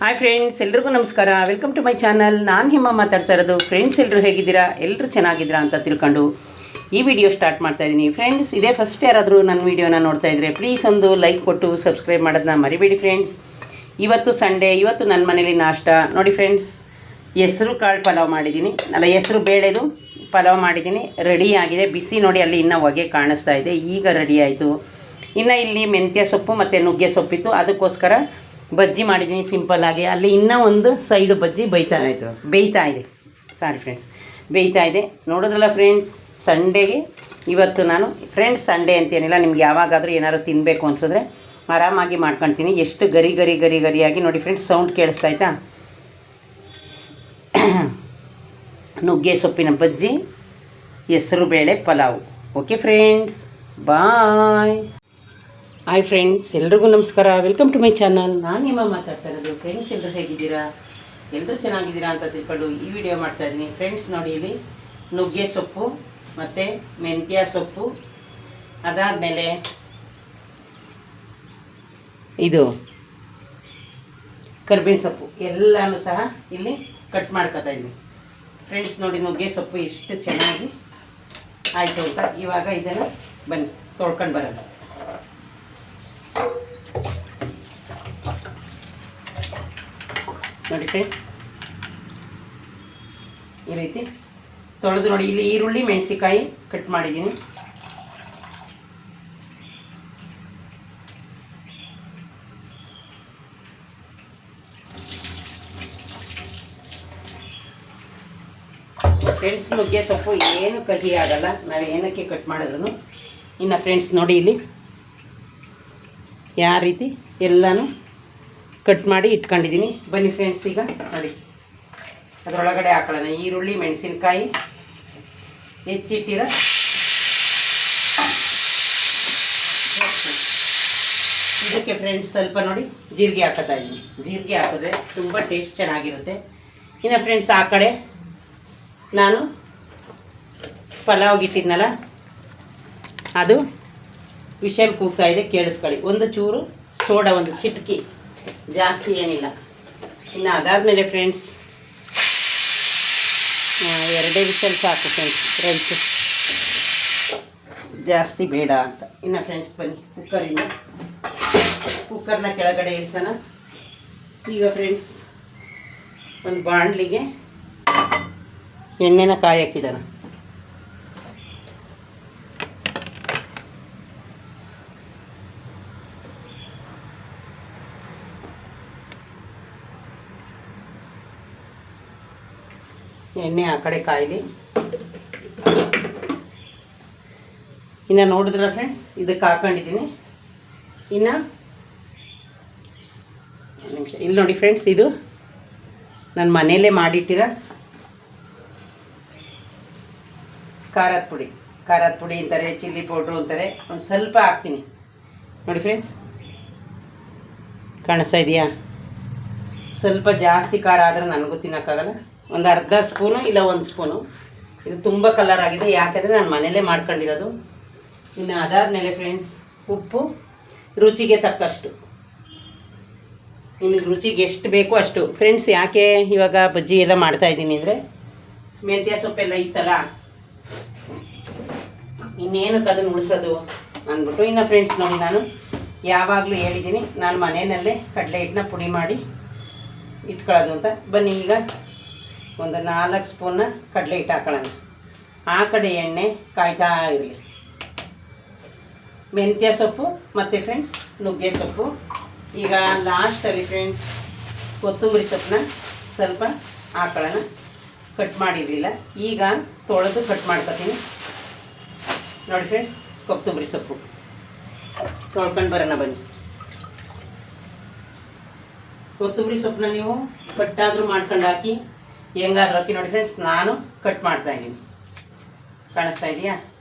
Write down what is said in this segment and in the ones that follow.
Hi friends, ಎಲ್ರಿಗೂ ನಮಸ್ಕಾರ. Welcome to my channel. ನಾನು ಹಿಮ ಮಾತಾಡ್ತಾ ಇರೋದು. ಫ್ರೆಂಡ್ಸ್, ಎಲ್ಲರೂ ಹೇಗಿದ್ದೀರಾ? ಎಲ್ಲರೂ ಚೆನ್ನಾಗಿದ್ದೀರಾ ಅಂತ ತಿಳ್ಕೊಂಡು ಈ ವಿಡಿಯೋ ಸ್ಟಾರ್ಟ್ ಮಾಡ್ತಾ ಇದ್ದೀನಿ. ಫ್ರೆಂಡ್ಸ್, ಇದೇ ಫಸ್ಟ್ ಯಾರಾದರೂ ನನ್ನ ವೀಡಿಯೋನ ನೋಡ್ತಾ ಇದ್ದರೆ ಪ್ಲೀಸ್ ಒಂದು ಲೈಕ್ ಕೊಟ್ಟು ಸಬ್ಸ್ಕ್ರೈಬ್ ಮಾಡೋದನ್ನ ಮರಿಬೇಡಿ. ಫ್ರೆಂಡ್ಸ್, ಇವತ್ತು ಸಂಡೇ, ಇವತ್ತು ನನ್ನ ಮನೇಲಿ ನಾಷ್ಟ ನೋಡಿ ಫ್ರೆಂಡ್ಸ್. ಹೆಸರು ಕಾಳು ಪಲಾವ್ ಮಾಡಿದ್ದೀನಿ, ಹೆಸರು ಬೇಳೆದು ಪಲಾವ್ ಮಾಡಿದ್ದೀನಿ. ರೆಡಿಯಾಗಿದೆ. ಬಿಸಿ ನೋಡಿ, ಅಲ್ಲಿ ಇನ್ನೂ ಹೊಗೆ ಕಾಣಿಸ್ತಾ ಇದೆ. ಈಗ ರೆಡಿ ಆಯಿತು. ಇನ್ನು ಇಲ್ಲಿ ಮೆಂತ್ಯ ಸೊಪ್ಪು ಮತ್ತು ನುಗ್ಗೆ ಸೊಪ್ಪಿತ್ತು, ಅದಕ್ಕೋಸ್ಕರ ಬಜ್ಜಿ ಮಾಡಿದ್ದೀನಿ ಸಿಂಪಲ್ಲಾಗಿ. ಅಲ್ಲಿ ಇನ್ನೂ ಒಂದು ಸೈಡು ಬಜ್ಜಿ ಬೇಯ್ತಾ ಇದೆ. ಸಾರಿ ಫ್ರೆಂಡ್ಸ್, ಬೇಯ್ತಾ ಇದೆ. ನೋಡಿದ್ರಲ್ಲ ಫ್ರೆಂಡ್ಸ್, ಸಂಡೇಗೆ ಇವತ್ತು ನಾನು ಫ್ರೆಂಡ್ಸ್ ಸಂಡೇ ಅಂತೇನಿಲ್ಲ, ನಿಮ್ಗೆ ಯಾವಾಗಾದರೂ ಏನಾದ್ರು ತಿನ್ನಬೇಕು ಅನಿಸಿದ್ರೆ ಆರಾಮಾಗಿ ಮಾಡ್ಕೊಳ್ತೀನಿ. ಎಷ್ಟು ಗರಿಯಾಗಿ ನೋಡಿ ಫ್ರೆಂಡ್ಸ್, ಸೌಂಡ್ ಕೇಳಿಸ್ತಾ ಆಯಿತಾ? ನುಗ್ಗೆ ಸೊಪ್ಪಿನ ಬಜ್ಜಿ, ಹೆಸರು ಬೇಳೆ pulao. Okay friends, bye. Hi friends, ಎಲ್ರಿಗೂ ನಮಸ್ಕಾರ. Welcome to my channel. ನಾನು ನಿಮ್ಮ ಮಾತಾಡ್ತಾ ಇರೋದು. ಫ್ರೆಂಡ್ಸ್, ಎಲ್ಲರೂ ಹೇಗಿದ್ದೀರಾ? ಎಲ್ಲರೂ ಚೆನ್ನಾಗಿದ್ದೀರಾ ಅಂತ ತಿಳ್ಕೊಂಡು ಈ ವಿಡಿಯೋ ಮಾಡ್ತಾಯಿದ್ದೀನಿ. ಫ್ರೆಂಡ್ಸ್ ನೋಡಿ, ಇಲ್ಲಿ ನುಗ್ಗೆ ಸೊಪ್ಪು ಮತ್ತು ಮೆಂತ್ಯ ಸೊಪ್ಪು, ಅದಾದಮೇಲೆ ಇದು ಕರ್ಬೇವಿನ ಸೊಪ್ಪು ಎಲ್ಲನೂ ಸಹ ಇಲ್ಲಿ ಕಟ್ ಮಾಡ್ಕೊತಾ ಇದ್ದೀನಿ. ಫ್ರೆಂಡ್ಸ್ ನೋಡಿ, ನುಗ್ಗೆ ಸೊಪ್ಪು ಎಷ್ಟು ಚೆನ್ನಾಗಿ ಆಯಿತು ಅಂತ. ಇವಾಗ ಇದನ್ನು ಬನ್ನಿ ತೊಳ್ಕೊಂಡು ಬರೋಣ. ನೋಡಿ ಫ್ರೆಂಡ್ಸ್, ಈ ರೀತಿ ತೊಳೆದು ನೋಡಿ. ಇಲ್ಲಿ ಈರುಳ್ಳಿ ಮೆಣಸಿಕಾಯಿ ಕಟ್ ಮಾಡಿದ್ದೀನಿ. ಫ್ರೆಂಡ್ಸ್, ನುಗ್ಗೆ ಸೊಪ್ಪು ಏನು ಕಹಿ ಆಗಲ್ಲ, ನಾವು ಏನಕ್ಕೆ ಕಟ್ ಮಾಡಿದ್ರು. ಇನ್ನು ಫ್ರೆಂಡ್ಸ್ ನೋಡಿ, ಇಲ್ಲಿ ಯಾವ ರೀತಿ ಎಲ್ಲನೂ ಕಟ್ ಮಾಡಿ ಇಟ್ಕೊಂಡಿದ್ದೀನಿ. ಬನ್ನಿ ಫ್ರೆಂಡ್ಸ್, ಈಗ ನೋಡಿ ಅದರೊಳಗಡೆ ಹಾಕೊಳ್ಳೋಣ. ಈರುಳ್ಳಿ ಮೆಣಸಿನ್ಕಾಯಿ ಹೆಚ್ಚಿಟ್ಟಿರೋ ಇದಕ್ಕೆ ಫ್ರೆಂಡ್ಸ್ ಸ್ವಲ್ಪ ನೋಡಿ ಜೀರಿಗೆ ಹಾಕೋತಾ ಇದ್ದೀನಿ. ಜೀರಿಗೆ ಹಾಕಿದ್ರೆ ತುಂಬ ಟೇಸ್ಟ್ ಚೆನ್ನಾಗಿರುತ್ತೆ. ಇನ್ನು ಫ್ರೆಂಡ್ಸ್, ಆ ಕಡೆ ನಾನು ಪಲಾವ್ಗೆ ಇಟ್ಟಿದ್ನಲ್ಲ, ಅದು ವಿಷಲ್ ಕೂಗ್ತಾ ಇದೆ, ಕೇಳಿಸ್ಕೊಳ್ಳಿ. ಒಂದು ಚೂರು ಸೋಡಾ, ಒಂದು ಚಿಟಕಿ, ಜಾಸ್ತಿ ಏನಿಲ್ಲ. ಇನ್ನು ಅದಾದಮೇಲೆ ಫ್ರೆಂಡ್ಸ್, 2 ವಿಷಲ್ ಸಾಕು ಫ್ರೆಂಡ್ಸ್, ರೈಸು ಜಾಸ್ತಿ ಬೇಡ ಅಂತ. ಇನ್ನು ಫ್ರೆಂಡ್ಸ್ ಬನ್ನಿ, ಕುಕ್ಕರ್ನ ಕೆಳಗಡೆ ಇಳಿಸೋಣ. ಈಗ ಫ್ರೆಂಡ್ಸ್, ಒಂದು ಬಾಣಲಿಗೆ ಎಣ್ಣೆನ ಕಾಯಕ್ಕಿದ್ದಾನ. ಎಣ್ಣೆ ಆ ಕಡೆ ಕಾಯಿಲಿ. ಇನ್ನು ನೋಡಿದ್ರ ಫ್ರೆಂಡ್ಸ್, ಇದಕ್ಕೆ ಹಾಕೊಂಡಿದ್ದೀನಿ. ಇನ್ನು ನಿಮಿಷ, ಇಲ್ಲಿ ನೋಡಿ ಫ್ರೆಂಡ್ಸ್, ಇದು ನನ್ನ ಮನೆಯಲ್ಲೇ ಮಾಡಿಟ್ಟಿರೋ ಖಾರದ ಪುಡಿ ಅಂತಾರೆ, ಚಿಲ್ಲಿ ಪೌಡ್ರು ಅಂತಾರೆ. ಒಂದು ಸ್ವಲ್ಪ ಹಾಕ್ತೀನಿ ನೋಡಿ ಫ್ರೆಂಡ್ಸ್, ಕಾಣಿಸ್ತಾ ಇದೆಯಾ? ಸ್ವಲ್ಪ ಜಾಸ್ತಿ ಖಾರ ಆದರೆ ನನಗೂ ತಿನ್ನೋಕ್ಕಾಗಲ್ಲ. ಒಂದು ಅರ್ಧ ಸ್ಪೂನು ಇಲ್ಲ 1 ಸ್ಪೂನು. ಇದು ತುಂಬ ಕಲರ್ ಆಗಿದೆ, ಯಾಕೆಂದರೆ ನಾನು ಮನೇಲೇ ಮಾಡ್ಕೊಂಡಿರೋದು. ಇನ್ನು ಅದಾದಮೇಲೆ ಫ್ರೆಂಡ್ಸ್, ಉಪ್ಪು ರುಚಿಗೆ ತಕ್ಕಷ್ಟು. ನಿಮಗೆ ರುಚಿಗೆ ಎಷ್ಟು ಬೇಕೋ ಅಷ್ಟು ಫ್ರೆಂಡ್ಸ್. ಯಾಕೆ ಇವಾಗ ಬಜ್ಜಿ ಎಲ್ಲ ಮಾಡ್ತಾಯಿದ್ದೀನಿ ಅಂದರೆ, ಮೆಂತ್ಯ ಸೊಪ್ಪೆಲ್ಲ ಇತ್ತಲ್ಲ, ಇನ್ನೇನಕ್ಕೆ ಅದನ್ನು ಉಳಿಸೋದು ಅಂದ್ಬಿಟ್ಟು. ಇನ್ನು ಫ್ರೆಂಡ್ಸ್ ನೋಡಿ, ನಾನು ಯಾವಾಗಲೂ ಹೇಳಿದ್ದೀನಿ, ನಾನು ಮನೆಯಲ್ಲೇ ಕಡಲೆ ಹಿಟ್ಟನ್ನ ಪುಡಿ ಮಾಡಿ ಇಟ್ಕೊಳ್ಳೋದು ಅಂತ. ಬನ್ನಿ, ಈಗ ಒಂದು 4 ಸ್ಪೂನ್ನ ಕಡಲೆ ಹಿಟ್ಟು ಹಾಕೊಳ್ಳೋಣ. ಆ ಕಡೆ ಎಣ್ಣೆ ಕಾಯ್ತಾ ಇರಲಿ. ಮೆಂತ್ಯ ಸೊಪ್ಪು ಮತ್ತು ಫ್ರೆಂಡ್ಸ್ ನುಗ್ಗೆ ಸೊಪ್ಪು. ಈಗ ಲಾಸ್ಟಲ್ಲಿ ಫ್ರೆಂಡ್ಸ್ ಕೊತ್ತಂಬರಿ ಸೊಪ್ಪನ್ನ ಸ್ವಲ್ಪ ಹಾಕೊಳ್ಳೋಣ. ಕಟ್ ಮಾಡಿರಲಿಲ್ಲ, ಈಗ ತೊಳೆದು ಕಟ್ ಮಾಡ್ಕೊತೀನಿ. ನೋಡಿ ಫ್ರೆಂಡ್ಸ್, ಕೊತ್ತಂಬರಿ ಸೊಪ್ಪು ತೊಳ್ಕೊಂಡು ಬರೋಣ ಬನ್ನಿ. ಕೊತ್ತಂಬರಿ ಸೊಪ್ಪನ್ನ ನೀವು ಕಟ್ಟಾದರೂ ಮಾಡ್ಕೊಂಡು ಹಾಕಿ, ಹೆಂಗಾದ್ರೂ ಹಾಕಿ. ನೋಡಿ ಫ್ರೆಂಡ್ಸ್, ನಾನು ಕಟ್ ಮಾಡ್ತಾಯಿದ್ದೀನಿ, ಕಾಣಿಸ್ತಾ ಇದೆಯಾ?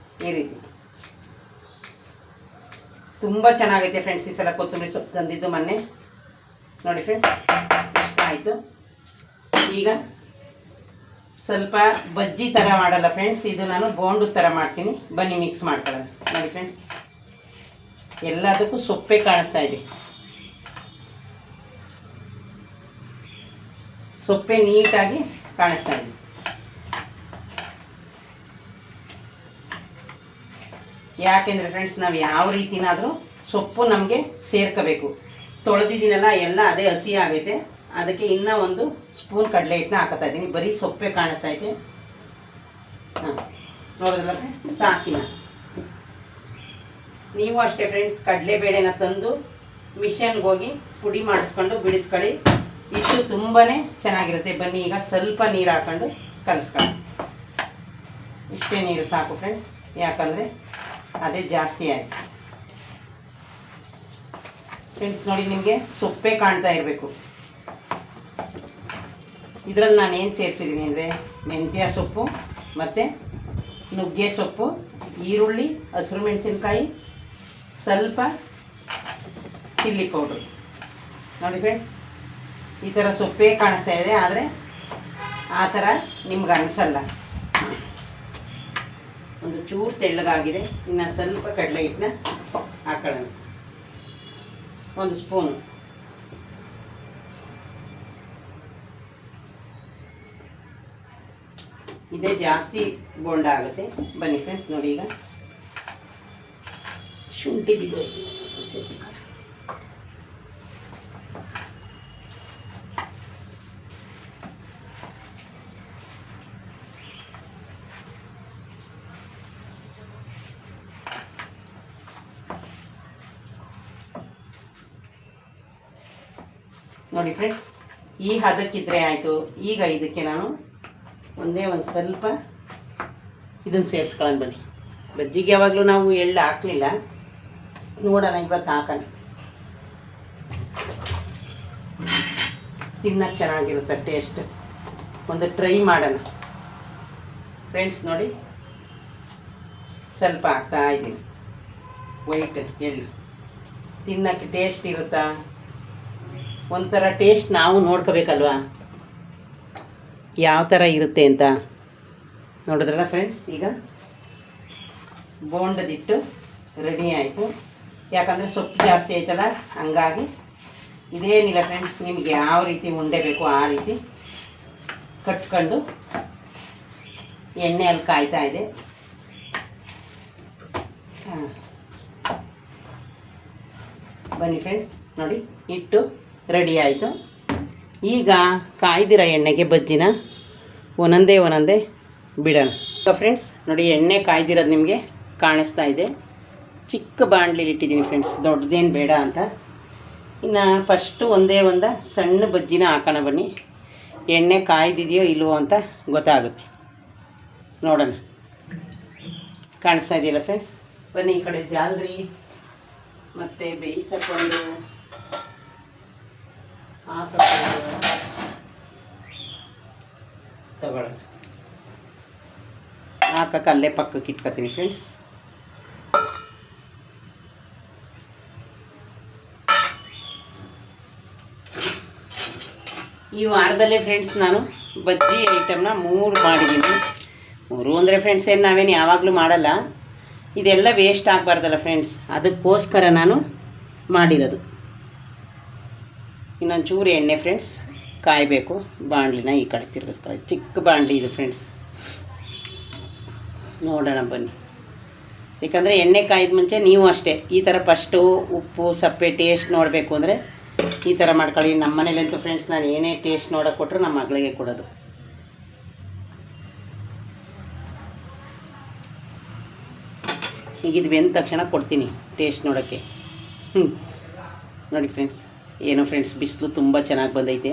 ಈ ರೀತಿ ತುಂಬ ಚೆನ್ನಾಗೈತೆ ಫ್ರೆಂಡ್ಸ್. ಈ ಸಲ ಕೊತ್ತಂಬರಿ ಸೊಪ್ಪು ತಂದಿದ್ದು ಮೊನ್ನೆ. ನೋಡಿ ಫ್ರೆಂಡ್ಸ್, ಇಷ್ಟ ಆಯಿತು. ಈಗ ಸ್ವಲ್ಪ ಬಜ್ಜಿ ಥರ ಮಾಡಲ್ಲ ಫ್ರೆಂಡ್ಸ್, ಇದು ನಾನು ಬೋಂಡು ಥರ ಮಾಡ್ತೀನಿ. ಬನ್ನಿ ಮಿಕ್ಸ್ ಮಾಡ್ಕೊಳ್ಳೋಣ. ನೋಡಿ ಫ್ರೆಂಡ್ಸ್, ಎಲ್ಲದಕ್ಕೂ ಸೊಪ್ಪೆ ಕಾಣಿಸ್ತಾ ಇದೆ. ಸೊಪ್ಪೆ ನೀಟಾಗಿ ಕಾಣಿಸ್ತಾ ಇದೆ. ಯಾಕೆಂದರೆ ಫ್ರೆಂಡ್ಸ್ ನಾವು ಯಾವ ರೀತಿನಾದರೂ ಸೊಪ್ಪು ನಮಗೆ ಸೇರ್ಕೋಬೇಕು. ತೊಳೆದಿದ್ದೀನಲ್ಲ ಎಲ್ಲ ಅದೇ ಹಸಿ ಆಗೈತೆ. ಅದಕ್ಕೆ ಇನ್ನೂ ಒಂದು ಸ್ಪೂನ್ ಕಡಲೆ ಹಿಟ್ಟನ್ನ ಹಾಕೋತಾ ಇದ್ದೀನಿ. ಬರೀ ಸೊಪ್ಪೆ ಕಾಣಿಸ್ತೈತೆ. ಹಾಂ, ನೋಡಿದ್ರಲ್ಲ ಫ್ರೆಂಡ್ಸ್, ಸಾಕಿನ. ನೀವು ಅಷ್ಟೇ ಫ್ರೆಂಡ್ಸ್, ಕಡಲೆಬೇಳೆನ ತಂದು ಮಿಷನ್ಗೆ ಹೋಗಿ ಪುಡಿ ಮಾಡಿಸ್ಕೊಂಡು ಬಿಡಿಸ್ಕೊಳ್ಳಿ. ಇಷ್ಟು ತುಂಬಾ ಚೆನ್ನಾಗಿರುತ್ತೆ. ಬನ್ನಿ ಈಗ ಸ್ವಲ್ಪ ನೀರು ಹಾಕ್ಕೊಂಡು ಕಲಿಸ್ಕೊಳ್ಳಿ. ಇಷ್ಟೇ ನೀರು ಸಾಕು ಫ್ರೆಂಡ್ಸ್, ಯಾಕಂದರೆ ಅದೇ ಜಾಸ್ತಿ ಆಯಿತು. ಫ್ರೆಂಡ್ಸ್ ನೋಡಿ, ನಿಮಗೆ ಸೊಪ್ಪೆ ಕಾಣ್ತಾ ಇರಬೇಕು. ಇದರಲ್ಲಿ ನಾನು ಏನು ಸೇರಿಸಿದ್ದೀನಿ ಅಂದರೆ ಮೆಂತ್ಯ ಸೊಪ್ಪು ಮತ್ತು ನುಗ್ಗೆ ಸೊಪ್ಪು, ಈರುಳ್ಳಿ, ಹಸಿರು ಮೆಣಸಿನ್ಕಾಯಿ, ಸ್ವಲ್ಪ ಚಿಲ್ಲಿ ಪೌಡ್ರು. ನೋಡಿ ಫ್ರೆಂಡ್ಸ್, ಈ ಥರ ಸೊಪ್ಪೇ ಕಾಣಿಸ್ತಾ ಇದೆ. ಆದರೆ ಆ ಥರ ನಿಮ್ಗೆ ಅನಿಸಲ್ಲ. ಒಂದು ಚೂರು ತೆಳ್ಳಗಾಗಿದೆ. ಇನ್ನು ಸ್ವಲ್ಪ ಕಡಲೆ ಹಿಟ್ಟನ್ನ ಹಾಕೊಳ್ಳೋಣ, ಒಂದು ಸ್ಪೂನು. ಇದೇ ಜಾಸ್ತಿ ಬೋಂಡ ಆಗುತ್ತೆ. ಬನ್ನಿ ಫ್ರೆಂಡ್ಸ್, ನೋಡಿ ಈಗ ಶುಂಠಿ ಬಿದ್ದೋಯ್ತು. ನೋಡಿ ಫ್ರೆಂಡ್ಸ್, ಈ ಹದಕ್ಕಿದ್ರೆ ಆಯಿತು. ಈಗ ಇದಕ್ಕೆ ನಾನು ಒಂದೇ ಒಂದು ಸ್ವಲ್ಪ ಇದನ್ನು ಸೇರಿಸ್ಕೊಳ್ಳೋಣ. ಬನ್ನಿ, ಬಜ್ಜಿಗೆ ಯಾವಾಗಲೂ ನಾವು ಎಳ್ಳು ಹಾಕಲಿಲ್ಲ, ನೋಡೋಣ ಇವತ್ತು ಹಾಕೋಣ. ತಿನ್ನೋಕ್ಕೆ ಚೆನ್ನಾಗಿರುತ್ತೆ, ಟೇಸ್ಟ್. ಒಂದು ಟ್ರೈ ಮಾಡೋಣ ಫ್ರೆಂಡ್ಸ್. ನೋಡಿ, ಸ್ವಲ್ಪ ಹಾಕ್ತಾ ಇದ್ದೀನಿ ವೈಟ್ ಎಳ್ಳು. ತಿನ್ನೋಕ್ಕೆ ಟೇಸ್ಟ್ ಇರುತ್ತಾ? ಒಂಥರ ಟೇಸ್ಟ್ ನಾವು ನೋಡ್ಕೋಬೇಕಲ್ವಾ ಯಾವ ಥರ ಇರುತ್ತೆ ಅಂತ. ನೋಡಿದ್ರಲ್ಲ ಫ್ರೆಂಡ್ಸ್, ಈಗ ಬೋಂಡದಿಟ್ಟು ರೆಡಿ ಆಯಿತು. ಯಾಕಂದರೆ ಸೊಪ್ಪು ಜಾಸ್ತಿ ಆಯ್ತಲ್ಲ, ಹಂಗಾಗಿ ಇದೇನಿಲ್ಲ ಫ್ರೆಂಡ್ಸ್, ನಿಮಗೆ ಯಾವ ರೀತಿ ಉಂಡೆ ಬೇಕು ಆ ರೀತಿ ಕಟ್ಕೊಂಡು ಎಣ್ಣೆಯಲ್ಲಿ ಕಾಯ್ತಾ ಇದೆ. ಹಾಂ, ಬನ್ನಿ ಫ್ರೆಂಡ್ಸ್, ನೋಡಿ ಹಿಟ್ಟು ರೆಡಿ ಆಯಿತು. ಈಗ ಕಾಯ್ದಿರೋ ಎಣ್ಣೆಗೆ ಬಜ್ಜಿನ ಒಂದೊಂದೇ ಬಿಡೋಣ. ಫ್ರೆಂಡ್ಸ್ ನೋಡಿ, ಎಣ್ಣೆ ಕಾಯ್ದಿರೋದು ನಿಮಗೆ ಕಾಣಿಸ್ತಾ ಇದೆ. ಚಿಕ್ಕ ಬಾಣಲಿಲಿ ಇಟ್ಟಿದ್ದೀನಿ ಫ್ರೆಂಡ್ಸ್, ದೊಡ್ಡದೇನು ಬೇಡ ಅಂತ. ಇನ್ನು ಫಸ್ಟು ಒಂದೇ ಸಣ್ಣ ಬಜ್ಜಿನ ಹಾಕೋಣ. ಬನ್ನಿ, ಎಣ್ಣೆ ಕಾಯ್ದಿದೆಯೋ ಇಲ್ವೋ ಅಂತ ಗೊತ್ತಾಗುತ್ತೆ. ನೋಡೋಣ, ಕಾಣಿಸ್ತಾ ಇದೆಯಲ್ಲ ಫ್ರೆಂಡ್ಸ್. ಬನ್ನಿ, ಈ ಕಡೆ ಜಾಲ್ರಿ ಮತ್ತು ಬೇಯಿಸಕೊಂಡು ತಗೊಳ್ಳೋಣ. ಹಾಕಕ್ಕೆ ಅಲ್ಲೇ ಪಕ್ಕಕ್ಕೆ ಇಟ್ಕೊತೀನಿ ಫ್ರೆಂಡ್ಸ್. ಈ ವಾರದಲ್ಲೇ ಫ್ರೆಂಡ್ಸ್ ನಾನು ಬಜ್ಜಿ ಐಟಮ್ನ 3 ಮಾಡಿದ್ದೀನಿ. 3 ಅಂದರೆ ಫ್ರೆಂಡ್ಸ್ ಏನು ನಾವೇನು ಯಾವಾಗಲೂ ಮಾಡಲ್ಲ. ಇದೆಲ್ಲ ವೇಸ್ಟ್ ಆಗಬಾರ್ದಲ್ಲ ಫ್ರೆಂಡ್ಸ್, ಅದಕ್ಕೋಸ್ಕರ ನಾನು ಮಾಡಿರೋದು. ಇನ್ನೊಂದು ಚೂರು ಎಣ್ಣೆ ಫ್ರೆಂಡ್ಸ್ ಕಾಯಬೇಕು. ಬಾಣಲಿನ ಈ ಕಡೆ ತಿರುಗಿಸ್ಕೊಳ್ಳಿ. ಚಿಕ್ಕ ಬಾಣಲಿ ಇದು ಫ್ರೆಂಡ್ಸ್. ನೋಡೋಣ ಬನ್ನಿ. ಯಾಕಂದರೆ ಎಣ್ಣೆ ಕಾಯ್ದ ಮುಂಚೆ ನೀವು ಅಷ್ಟೇ ಈ ಥರ ಫಸ್ಟು ಉಪ್ಪು ಸಪ್ಪೆ ಟೇಸ್ಟ್ ನೋಡಬೇಕು ಅಂದರೆ ಈ ಥರ ಮಾಡ್ಕೊಳ್ಳಿ. ನಮ್ಮ ಮನೇಲಂತೂ ಫ್ರೆಂಡ್ಸ್ ನಾನು ಏನೇ ಟೇಸ್ಟ್ ನೋಡೋಕೆ ಕೊಟ್ಟರು ನಮ್ಮ ಮಗಳಿಗೆ ಕೊಡೋದು. ಈಗ ಇದು ಬೆಂದ ತಕ್ಷಣ ಕೊಡ್ತೀನಿ ಟೇಸ್ಟ್ ನೋಡೋಕ್ಕೆ. ನೋಡಿ ಫ್ರೆಂಡ್ಸ್, ಏನೋ ಫ್ರೆಂಡ್ಸ್ ಬಿಸಿಲು ತುಂಬ ಚೆನ್ನಾಗಿ ಬಂದೈತೆ.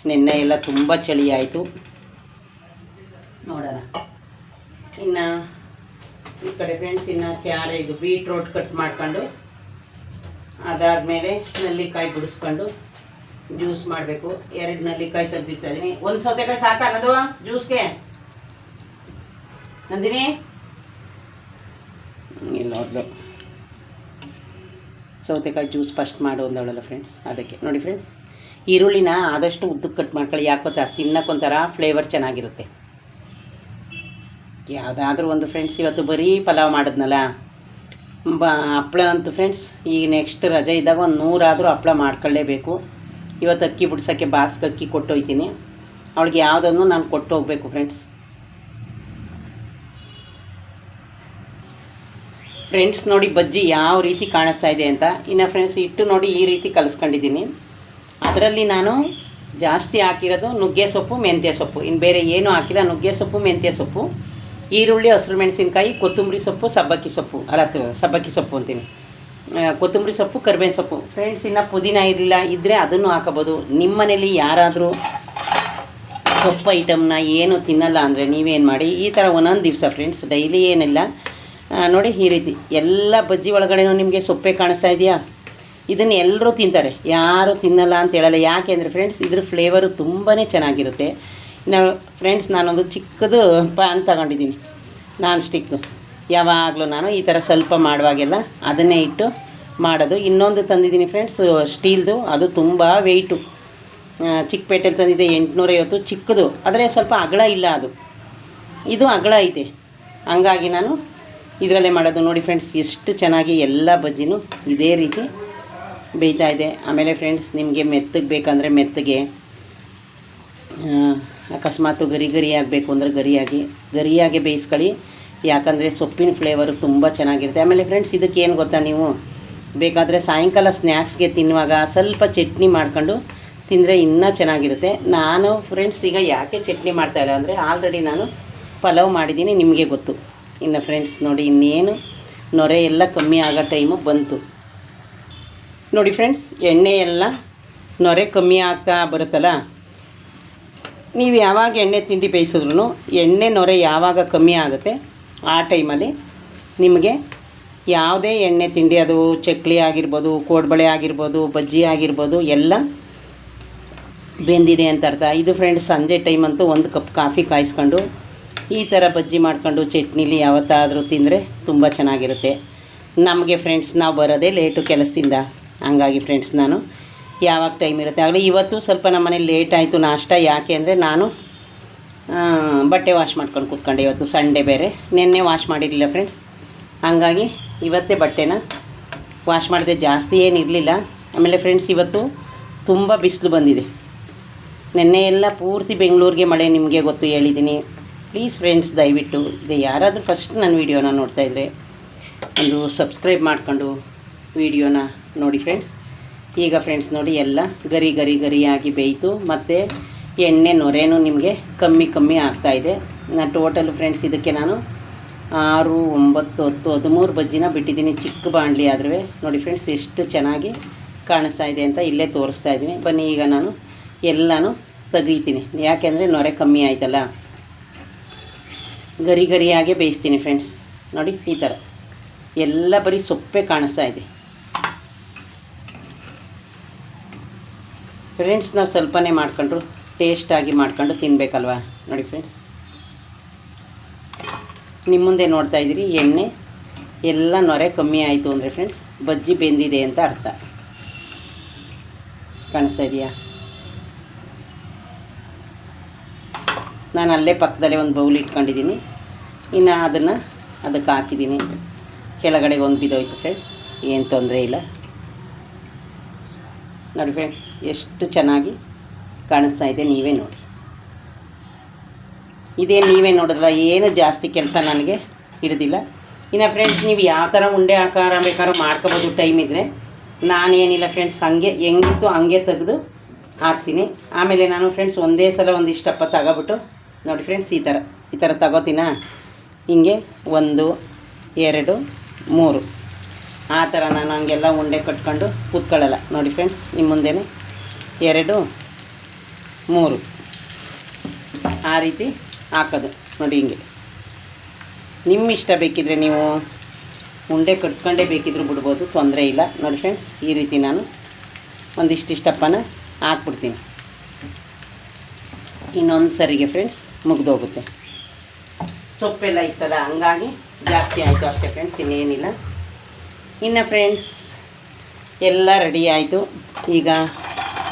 ನೆನ್ನೆ ಎಲ್ಲ ತುಂಬ ಚಳಿ ಆಯಿತು. ನೋಡೋಣ. ಇನ್ನು ಈ ಕಡೆ ಫ್ರೆಂಡ್ಸ್ ಇದು ಬೀಟ್ರೋಟ್ ಕಟ್ ಮಾಡ್ಕೊಂಡು ಅದಾದಮೇಲೆ ನಲ್ಲಿಕಾಯಿ ಬಿಡಿಸ್ಕೊಂಡು ಜ್ಯೂಸ್ ಮಾಡಬೇಕು. 2 ನಲ್ಲಿಕಾಯಿ ತೆಗೆದಿರ್ತಾ ಇದ್ದೀನಿ. 1 ಸೌತೆಕಾಯಿ ಸಾಕು ಅನ್ನೋದು ಜ್ಯೂಸ್ಗೆ ನಂದಿನಿ ಇಲ್ಲ ಹೋದ್ಲು. ಸೌತೆಕಾಯಿ ಜ್ಯೂಸ್ ಫಸ್ಟ್ ಮಾಡು ಅಂದವಳಲ್ಲ ಫ್ರೆಂಡ್ಸ್, ಅದಕ್ಕೆ. ನೋಡಿ ಫ್ರೆಂಡ್ಸ್, ಈರುಳ್ಳಿನ ಆದಷ್ಟು ಉದ್ದಕ್ಕೆ ಕಟ್ ಮಾಡ್ಕೊಳ್ಳಿ. ಯಾಕೆ ಗೊತ್ತಾ, ತಿನ್ನೋಕ್ಕೊಂಥರ ಫ್ಲೇವರ್ ಚೆನ್ನಾಗಿರುತ್ತೆ. ಯಾವುದಾದ್ರೂ ಒಂದು ಫ್ರೆಂಡ್ಸ್, ಇವತ್ತು ಬರೀ ಪಲಾವ್ ಮಾಡಿದ್ನಲ್ಲ, ಹಪ್ಪಳ ಅಂತೂ ಫ್ರೆಂಡ್ಸ್ ಈಗ ನೆಕ್ಸ್ಟ್ ರಜೆ ಇದ್ದಾಗ ಒಂದು 100 ಆದರೂ ಹಪ್ಪಳ ಮಾಡ್ಕೊಳ್ಳೇಬೇಕು. ಇವತ್ತು ಅಕ್ಕಿ ಬಿಡ್ಸೋಕ್ಕೆ ಬಾಕ್ಸ್ಗೆ ಅಕ್ಕಿ ಕೊಟ್ಟೋಯ್ತೀನಿ. ಅವಳಿಗೆ ಯಾವುದನ್ನು ನಾನು ಕೊಟ್ಟು ಹೋಗಬೇಕು ಫ್ರೆಂಡ್ಸ್ ನೋಡಿ ಬಜ್ಜಿ ಯಾವ ರೀತಿ ಕಾಣಿಸ್ತಾ ಇದೆ ಅಂತ. ಇನ್ನು ಫ್ರೆಂಡ್ಸ್ ಹಿಟ್ಟು ನೋಡಿ ಈ ರೀತಿ ಕಲಿಸ್ಕೊಂಡಿದ್ದೀನಿ. ಅದರಲ್ಲಿ ನಾನು ಜಾಸ್ತಿ ಹಾಕಿರೋದು ನುಗ್ಗೆ ಸೊಪ್ಪು, ಮೆಂತ್ಯ ಸೊಪ್ಪು, ಇನ್ನು ಬೇರೆ ಏನೂ ಹಾಕಿಲ್ಲ. ನುಗ್ಗೆ ಸೊಪ್ಪು, ಮೆಂತ್ಯ ಸೊಪ್ಪು, ಈರುಳ್ಳಿ, ಹಸಿರು ಮೆಣಸಿನ್ಕಾಯಿ, ಕೊತ್ತಂಬರಿ ಸೊಪ್ಪು, ಸಬ್ಬಕ್ಕಿ ಸೊಪ್ಪು, ಸಬ್ಬಕ್ಕಿ ಸೊಪ್ಪು ಅಂತೀನಿ, ಕೊತ್ತಂಬರಿ ಸೊಪ್ಪು, ಕರಿಬೇವಿನ ಸೊಪ್ಪು. ಫ್ರೆಂಡ್ಸ್ ಇನ್ನು ಪುದೀನ ಇರಲಿಲ್ಲ ಇದ್ದರೆ ಅದನ್ನು ಹಾಕೋಬೋದು. ನಿಮ್ಮ ಮನೇಲಿ ಯಾರಾದರೂ ಸೊಪ್ಪು ಐಟಮ್ನ ಏನು ತಿನ್ನಲ್ಲ ಅಂದರೆ ನೀವೇನು ಮಾಡಿ, ಈ ಥರ ಒಂದೊಂದು ದಿವಸ ಫ್ರೆಂಡ್ಸ್, ಡೈಲಿ ಏನಿಲ್ಲ ನೋಡಿ ಈ ರೀತಿ ಎಲ್ಲ ಬಜ್ಜಿ ಒಳಗಡೆನೂ ನಿಮಗೆ ಸೊಪ್ಪೆ ಕಾಣಿಸ್ತಾ ಇದೆಯಾ. ಇದನ್ನು ಎಲ್ಲರೂ ತಿಂತಾರೆ, ಯಾರು ತಿನ್ನಲ್ಲ ಅಂತ ಹೇಳಲ್ಲ. ಯಾಕೆ ಅಂದರೆ ಫ್ರೆಂಡ್ಸ್ ಇದ್ರ ಫ್ಲೇವರು ತುಂಬಾ ಚೆನ್ನಾಗಿರುತ್ತೆ. ನಾವು ಫ್ರೆಂಡ್ಸ್ ನಾನೊಂದು ಚಿಕ್ಕದು ಪ್ಯಾನ್ ತಗೊಂಡಿದ್ದೀನಿ, ನಾನ್ ಸ್ಟಿಕ್ಕು. ಯಾವಾಗಲೂ ನಾನು ಈ ಥರ ಸ್ವಲ್ಪ ಮಾಡುವಾಗೆಲ್ಲ ಅದನ್ನೇ ಇಟ್ಟು ಮಾಡೋದು. ಇನ್ನೊಂದು ತಂದಿದ್ದೀನಿ ಫ್ರೆಂಡ್ಸ್ ಸ್ಟೀಲ್ದು, ಅದು ತುಂಬ ವೆಯ್ಟು. ಚಿಕ್ಕಪೇಟೆಯಲ್ಲಿ ತಂದಿದ್ದೆ 850, ಚಿಕ್ಕದು, ಆದರೆ ಸ್ವಲ್ಪ ಅಗಲ ಇಲ್ಲ. ಇದು ಅಗಲ ಐತೆ, ಹಂಗಾಗಿ ನಾನು ಇದರಲ್ಲೇ ಮಾಡೋದು. ನೋಡಿ ಫ್ರೆಂಡ್ಸ್ ಎಷ್ಟು ಚೆನ್ನಾಗಿ ಎಲ್ಲ ಬಜ್ಜಿನೂ ಇದೇ ರೀತಿ ಬೇಯ್ತಾ ಇದೆ. ಆಮೇಲೆ ಫ್ರೆಂಡ್ಸ್ ನಿಮಗೆ ಮೆತ್ತಗೆ ಬೇಕಂದರೆ ಮೆತ್ತಗೆ, ಅಕಸ್ಮಾತು ಗರಿ ಆಗಬೇಕು ಅಂದರೆ ಗರಿಯಾಗಿ ಬೇಯಿಸ್ಕೊಳ್ಳಿ. ಯಾಕಂದರೆ ಸೊಪ್ಪಿನ ಫ್ಲೇವರು ತುಂಬ ಚೆನ್ನಾಗಿರುತ್ತೆ. ಆಮೇಲೆ ಫ್ರೆಂಡ್ಸ್ ಇದಕ್ಕೆ ಏನು ಗೊತ್ತಾ, ನೀವು ಬೇಕಾದರೆ ಸಾಯಂಕಾಲ ಸ್ನ್ಯಾಕ್ಸ್ಗೆ ತಿನ್ನುವಾಗ ಸ್ವಲ್ಪ ಚಟ್ನಿ ಮಾಡ್ಕೊಂಡು ತಿಂದರೆ ಇನ್ನೂ ಚೆನ್ನಾಗಿರುತ್ತೆ. ನಾನು ಫ್ರೆಂಡ್ಸ್ ಈಗ ಯಾಕೆ ಚಟ್ನಿ ಮಾಡ್ತಾಯಿಲ್ಲ ಅಂದರೆ ಆಲ್ರೆಡಿ ನಾನು ಪಲಾವ್ ಮಾಡಿದ್ದೀನಿ, ನಿಮಗೆ ಗೊತ್ತು. ಇನ್ನು ಫ್ರೆಂಡ್ಸ್ ನೋಡಿ ಇನ್ನೇನು ನೊರೆ ಎಲ್ಲ ಕಮ್ಮಿ ಆಗೋ ಟೈಮು ಬಂತು. ನೋಡಿ ಫ್ರೆಂಡ್ಸ್ ಎಣ್ಣೆ ಎಲ್ಲ ನೊರೆ ಕಮ್ಮಿ ಆಗ್ತಾ ಬರುತ್ತಲ್ಲ. ನೀವು ಯಾವಾಗ ಎಣ್ಣೆ ತಿಂಡಿ ಬೇಯಿಸಿದ್ರೂ ಎಣ್ಣೆ ನೊರೆ ಯಾವಾಗ ಕಮ್ಮಿ ಆಗುತ್ತೆ ಆ ಟೈಮಲ್ಲಿ ನಿಮಗೆ ಯಾವುದೇ ಎಣ್ಣೆ ತಿಂಡಿ, ಅದು ಚಕ್ಲಿ ಆಗಿರ್ಬೋದು, ಕೋಡ್ಬಳೆ ಆಗಿರ್ಬೋದು, ಬಜ್ಜಿ ಆಗಿರ್ಬೋದು, ಎಲ್ಲ ಬೆಂದಿದೆ ಅಂತ ಅರ್ಥ. ಇದು ಫ್ರೆಂಡ್ಸ್ ಸಂಜೆ ಟೈಮ್ ಅಂತೂ ಒಂದು ಕಪ್ ಕಾಫಿ ಕಾಯಿಸ್ಕೊಂಡು ಈ ಥರ ಬಜ್ಜಿ ಮಾಡ್ಕೊಂಡು ಚಟ್ನಿಲಿ ಯಾವತ್ತಾದರೂ ತಿಂದರೆ ತುಂಬ ಚೆನ್ನಾಗಿರುತ್ತೆ. ನಮಗೆ ಫ್ರೆಂಡ್ಸ್ ನಾವು ಬರೋದೇ ಲೇಟು ಕೆಲಸದಿಂದ, ಹಂಗಾಗಿ ಫ್ರೆಂಡ್ಸ್ ನಾನು ಯಾವಾಗ ಟೈಮ್ ಇರುತ್ತೆ ಆಗಲಿ. ಇವತ್ತು ಸ್ವಲ್ಪ ನಮ್ಮ ಮನೇಲಿ ಲೇಟ್ ಆಯಿತು ನಾಷ್ಟ. ಯಾಕೆ ಅಂದರೆ ನಾನು ಬಟ್ಟೆ ವಾಶ್ ಮಾಡ್ಕೊಂಡು ಕೂತ್ಕೊಂಡೆ. ಇವತ್ತು ಸಂಡೇ ಬೇರೆ, ನೆನ್ನೆ ವಾಶ್ ಮಾಡಿರಲಿಲ್ಲ ಫ್ರೆಂಡ್ಸ್, ಹಂಗಾಗಿ ಇವತ್ತೇ ಬಟ್ಟೆನ ವಾಶ್ ಮಾಡಿದೆ. ಜಾಸ್ತಿ ಏನಿರಲಿಲ್ಲ. ಆಮೇಲೆ ಫ್ರೆಂಡ್ಸ್ ಇವತ್ತು ತುಂಬ ಬಿಸಿಲು ಬಂದಿದೆ. ನೆನ್ನೆ ಎಲ್ಲ ಪೂರ್ತಿ ಬೆಂಗಳೂರಿಗೆ ಮಳೆ, ನಿಮಗೆ ಗೊತ್ತು, ಹೇಳಿದ್ದೀನಿ. ಪ್ಲೀಸ್ ಫ್ರೆಂಡ್ಸ್ ದಯವಿಟ್ಟು ಇದೆ ಯಾರಾದರೂ ಫಸ್ಟ್ ನನ್ನ ವೀಡಿಯೋನ ನೋಡ್ತಾಯಿದ್ರೆ ಒಂದು ಸಬ್ಸ್ಕ್ರೈಬ್ ಮಾಡ್ಕೊಂಡು ವೀಡಿಯೋನ ನೋಡಿ ಫ್ರೆಂಡ್ಸ್. ಈಗ ಫ್ರೆಂಡ್ಸ್ ನೋಡಿ ಎಲ್ಲ ಗರಿಯಾಗಿ ಬೇಯಿತು, ಮತ್ತು ಎಣ್ಣೆ ನೊರೆನೂ ನಿಮಗೆ ಕಮ್ಮಿ ಆಗ್ತಾಯಿದೆ. ನಾನು ಟೋಟಲ್ ಫ್ರೆಂಡ್ಸ್ ಇದಕ್ಕೆ ನಾನು 6, 9, 10, 13 ಬಜ್ಜಿನ ಬಿಟ್ಟಿದ್ದೀನಿ, ಚಿಕ್ಕ ಬಾಣಲಿ ಆದ್ರೂ. ನೋಡಿ ಫ್ರೆಂಡ್ಸ್ ಎಷ್ಟು ಚೆನ್ನಾಗಿ ಕಾಣಿಸ್ತಾ ಇದೆ ಅಂತ ಇಲ್ಲೇ ತೋರಿಸ್ತಾ ಇದ್ದೀನಿ. ಬನ್ನಿ ಈಗ ನಾನು ಎಲ್ಲನೂ ತೆಗೀತೀನಿ, ಯಾಕೆಂದರೆ ನೊರೆ ಕಮ್ಮಿ ಆಯ್ತಲ್ಲ. ಗರಿಯಾಗೆ ಬೇಯಿಸ್ತೀನಿ ಫ್ರೆಂಡ್ಸ್. ನೋಡಿ ಈ ಥರ ಎಲ್ಲ ಬರೀ ಸೊಪ್ಪೆ ಕಾಣಿಸ್ತಾ ಇದೆ ಫ್ರೆಂಡ್ಸ್. ನಾವು ಸ್ವಲ್ಪನೇ ಮಾಡ್ಕೊಂಡ್ರು ಟೇಸ್ಟಾಗಿ ಮಾಡ್ಕೊಂಡು ತಿನ್ನಬೇಕಲ್ವ. ನೋಡಿ ಫ್ರೆಂಡ್ಸ್ ನಿಮ್ಮ ಮುಂದೆ ನೋಡ್ತಾ ಇದ್ದೀರಿ, ಎಣ್ಣೆ ಎಲ್ಲ ನೊರೆ ಕಮ್ಮಿ ಆಯಿತು ಅಂದರೆ ಫ್ರೆಂಡ್ಸ್ ಬಜ್ಜಿ ಬೆಂದಿದೆ ಅಂತ ಅರ್ಥ. ಕಾಣಿಸ್ತಾ ಇದೆಯಾ? ನಾನು ಅಲ್ಲೇ ಪಕ್ಕದಲ್ಲೇ ಒಂದು ಬೌಲ್ ಇಟ್ಕೊಂಡಿದ್ದೀನಿ. ಇನ್ನು ಅದನ್ನು ಅದಕ್ಕೆ ಹಾಕಿದ್ದೀನಿ. ಕೆಳಗಡೆ ಒಂದು ಬಿದ್ದೋಯ್ತು ಫ್ರೆಂಡ್ಸ್, ಏನು ತೊಂದರೆ ಇಲ್ಲ. ನೋಡಿ ಫ್ರೆಂಡ್ಸ್ ಎಷ್ಟು ಚೆನ್ನಾಗಿ ಕಾಣಿಸ್ತಾ ಇದೆ, ನೀವೇ ನೋಡಿ. ಇದೇ ನೀವೇ ನೋಡಿದ್ರಲ್ಲ, ಏನು ಜಾಸ್ತಿ ಕೆಲಸ ನನಗೆ ಹಿಡಿದಿಲ್ಲ. ಇನ್ನು ಫ್ರೆಂಡ್ಸ್ ನೀವು ಯಾವ ಥರ ಉಂಡೆ ಆಕಾರ ಬೇಕಾದ್ರೂ ಮಾಡ್ಕೊಬೋದು ಟೈಮ್ ಇದ್ದರೆ. ನಾನೇನಿಲ್ಲ ಫ್ರೆಂಡ್ಸ್, ಹಾಗೆ ಹೆಂಗಿತ್ತು ಹಂಗೆ ತೆಗೆದು ಹಾಕ್ತೀನಿ. ಆಮೇಲೆ ನಾನು ಫ್ರೆಂಡ್ಸ್ ಒಂದೇ ಸಲ ಒಂದಿಷ್ಟಪ್ಪ ತಗೋಬಿಟ್ಟು ನೋಡಿ ಫ್ರೆಂಡ್ಸ್ ಈ ಥರ ತಗೋತೀನ. ಹಿಂಗೆ 1, 2, 3 ಆ ಥರ ನಾನು ಹಂಗೆಲ್ಲ ಉಂಡೆ ಕಟ್ಕೊಂಡು ಕೂತ್ಕೊಳ್ಳಲ್ಲ. ನೋಡಿ ಫ್ರೆಂಡ್ಸ್ ನಿಮ್ಮ ಮುಂದೆನೇ 2, 3 ಆ ರೀತಿ ಹಾಕೋದು. ನೋಡಿ ಹಿಂಗೆ ನಿಮ್ಮ ಇಷ್ಟ, ಬೇಕಿದ್ರೆ ನೀವು ಉಂಡೆ ಕಟ್ಕೊಂಡೇ ಬೇಕಿದ್ರೂ ಬಿಡ್ಬೋದು, ತೊಂದರೆ ಇಲ್ಲ. ನೋಡಿ ಫ್ರೆಂಡ್ಸ್ ಈ ರೀತಿ ನಾನು ಒಂದಿಷ್ಟಪ್ಪನ ಹಾಕ್ಬಿಡ್ತೀನಿ. ಇನ್ನೊಂದು ಸರಿಗೆ ಫ್ರೆಂಡ್ಸ್ ಮುಗಿದೋಗುತ್ತೆ. ಸೊಪ್ಪೆಲ್ಲ ಇತ್ತಲ್ಲ ಹಂಗಾಗಿ ಜಾಸ್ತಿ ಆಯಿತು ಅಷ್ಟೇ ಫ್ರೆಂಡ್ಸ್, ಇನ್ನೇನಿಲ್ಲ. ಇನ್ನು ಫ್ರೆಂಡ್ಸ್ ಎಲ್ಲ ರೆಡಿ ಆಯಿತು. ಈಗ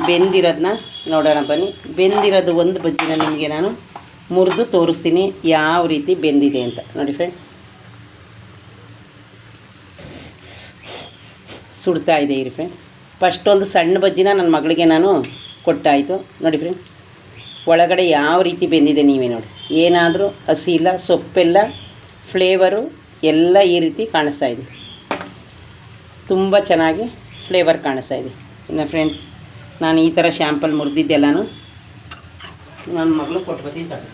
ಬೆಂದಿರೋದನ್ನ ನೋಡೋಣ ಬನ್ನಿ. ಬೆಂದಿರೋದು ಒಂದು ಬಜ್ಜಿನ ನಿಮಗೆ ನಾನು ಮುರಿದು ತೋರಿಸ್ತೀನಿ ಯಾವ ರೀತಿ ಬೆಂದಿದೆ ಅಂತ. ನೋಡಿ ಫ್ರೆಂಡ್ಸ್ ಸುಡ್ತಾ ಇದೆ ಇರಿ ಫ್ರೆಂಡ್ಸ್, ಫಸ್ಟ್ ಒಂದು ಸಣ್ಣ ಬಜ್ಜಿನ ನನ್ನ ಮಗಳಿಗೆ ನಾನು ಕೊಟ್ಟಾಯಿತು. ನೋಡಿ ಫ್ರೆಂಡ್, ಒಳಗಡೆ ಯಾವ ರೀತಿ ಬೆಂದಿದೆ ನೀವೇ ನೋಡಿ. ಏನಾದರೂ ಹಸಿ ಇಲ್ಲ, ಸೊಪ್ಪೆಲ್ಲ, ಫ್ಲೇವರು ಎಲ್ಲ ಈ ರೀತಿ ಕಾಣಿಸ್ತಾ ಇದೆ. ತುಂಬ ಚೆನ್ನಾಗಿ ಫ್ಲೇವರ್ ಕಾಣಿಸ್ತಾ ಇದೆ. ಇನ್ನು ಫ್ರೆಂಡ್ಸ್, ನಾನು ಈ ಥರ ಶ್ಯಾಂಪಲ್ ಮುರಿದಿದ್ದೆಲ್ಲನೂ ನನ್ನ ಮಗಳು ಕೊಟ್ಕೊತೀನಿ ತಗೊಳ್ಳಿ.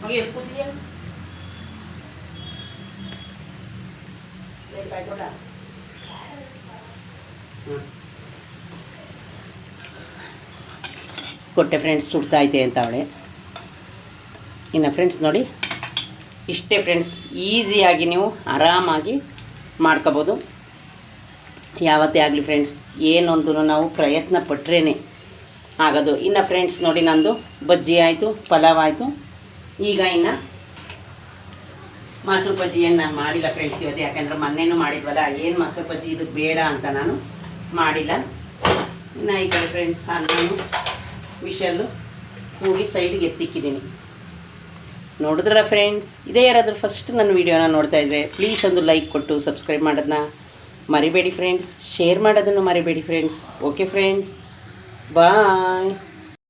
ಮಗ ಎಲ್ಲಿ ಕೂತಿದ್ಯಾ? ಕೊಟ್ಟೆ ಫ್ರೆಂಡ್ಸ್, ಸುಡ್ತಾಯಿದೆ ಅಂತ ಅವಳೆ. ಇನ್ನು ಫ್ರೆಂಡ್ಸ್ ನೋಡಿ, ಇಷ್ಟೇ ಫ್ರೆಂಡ್ಸ್, ಈಸಿಯಾಗಿ ನೀವು ಆರಾಮಾಗಿ ಮಾಡ್ಕೋಬೋದು. ಯಾವತ್ತೇ ಆಗಲಿ ಫ್ರೆಂಡ್ಸ್, ಏನೊಂದು ನಾವು ಪ್ರಯತ್ನ ಪಟ್ರೇ ಆಗೋದು. ಇನ್ನು ಫ್ರೆಂಡ್ಸ್ ನೋಡಿ, ನಂದು ಬಜ್ಜಿ ಆಯಿತು, ಪಲಾವ್ ಆಯಿತು. ಈಗ ಇನ್ನು ಮೊಸರು ಬಜ್ಜಿ ಏನು ನಾನು ಮಾಡಿಲ್ಲ ಫ್ರೆಂಡ್ಸ್ ಇವತ್ತು, ಯಾಕೆಂದ್ರೆ ಮೊನ್ನೆನೂ ಮಾಡಿದ್ವಲ್ಲ, ಏನು ಮೊಸರು ಬಜ್ಜಿ ಇದು ಬೇಡ ಅಂತ ನಾನು ಮಾಡಿಲ್ಲ. ಇನ್ನು ಈ ಕಡೆ ಫ್ರೆಂಡ್ಸ್ ಅನ್ನನು ವಿಷಲ್ಲು ಕೂಗಿ ಸೈಡಿಗೆ ಎತ್ತಿಕ್ಕಿದ್ದೀನಿ. ನೋಡಿದ್ರ ಫ್ರೆಂಡ್ಸ್, ಇದೇ ಯಾರಾದರೂ ಫಸ್ಟ್ ನನ್ನ ವೀಡಿಯೋನ ನೋಡ್ತಾ ಇದ್ದರೆ ಪ್ಲೀಸ್ ಒಂದು ಲೈಕ್ ಕೊಟ್ಟು ಸಬ್ಸ್ಕ್ರೈಬ್ ಮಾಡೋದನ್ನ ಮರಿಬೇಡಿ ಫ್ರೆಂಡ್ಸ್, ಶೇರ್ ಮಾಡೋದನ್ನು ಮರಿಬೇಡಿ ಫ್ರೆಂಡ್ಸ್. ಓಕೆ ಫ್ರೆಂಡ್ಸ್, ಬಾಯ್.